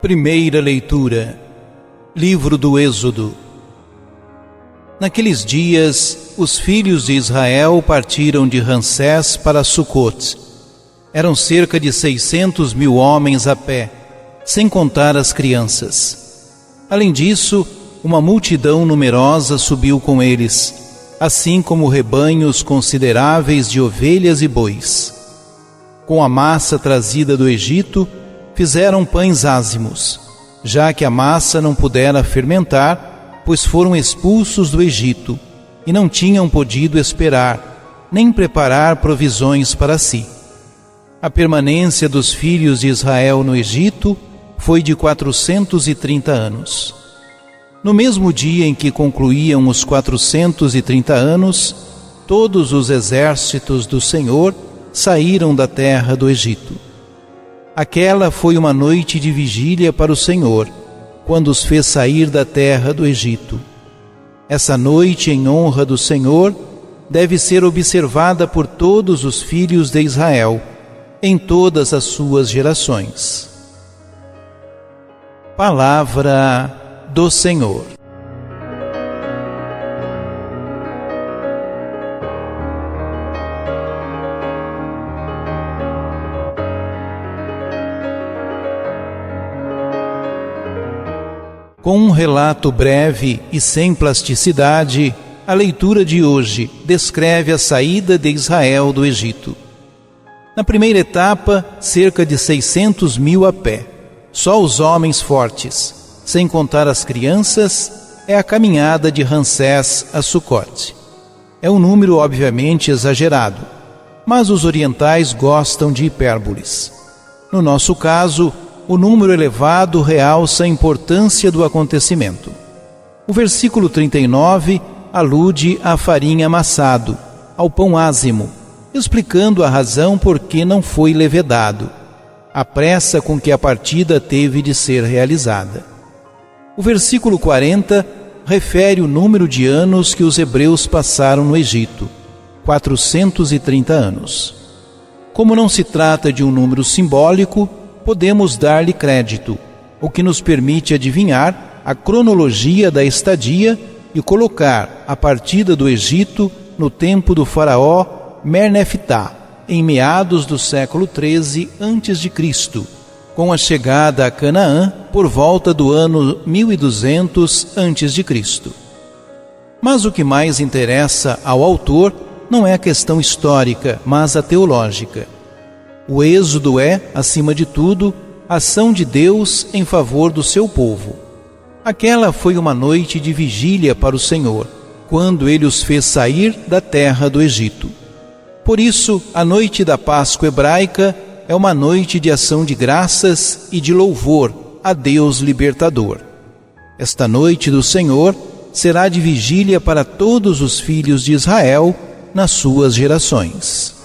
Primeira leitura. Livro do Êxodo. Naqueles dias, os filhos de Israel partiram de Ramsés para Sucote. Eram cerca de 600.000 homens a pé, sem contar as crianças. Além disso, uma multidão numerosa subiu com eles, assim como rebanhos consideráveis de ovelhas e bois. Com a massa trazida do Egito, fizeram pães ázimos, já que a massa não pudera fermentar, pois foram expulsos do Egito, e não tinham podido esperar, nem preparar provisões para si. A permanência dos filhos de Israel no Egito foi de 430 anos. No mesmo dia em que concluíam os 430 anos, todos os exércitos do Senhor saíram da terra do Egito. Aquela foi uma noite de vigília para o Senhor, quando os fez sair da terra do Egito. Essa noite, em honra do Senhor, deve ser observada por todos os filhos de Israel, em todas as suas gerações. Palavra do Senhor. Com um relato breve e sem plasticidade, a leitura de hoje descreve a saída de Israel do Egito. Na primeira etapa, cerca de 600.000 a pé. Só os homens fortes, sem contar as crianças, é a caminhada de Ramsés a Sucote. É um número obviamente exagerado, mas os orientais gostam de hipérboles. No nosso caso, o número elevado realça a importância do acontecimento. O versículo 39 alude à farinha amassado, ao pão ázimo, explicando a razão por que não foi levedado, a pressa com que a partida teve de ser realizada. O versículo 40 refere o número de anos que os hebreus passaram no Egito, 430 anos. Como não se trata de um número simbólico, podemos dar-lhe crédito, o que nos permite adivinhar a cronologia da estadia e colocar a partida do Egito no tempo do faraó Mer-Neftá, em meados do século 13 a.C., com a chegada a Canaã por volta do ano 1200 a.C. Mas o que mais interessa ao autor não é a questão histórica, mas a teológica. O êxodo é, acima de tudo, a ação de Deus em favor do seu povo. Aquela foi uma noite de vigília para o Senhor, quando Ele os fez sair da terra do Egito. Por isso, a noite da Páscoa hebraica é uma noite de ação de graças e de louvor a Deus libertador. Esta noite do Senhor será de vigília para todos os filhos de Israel nas suas gerações.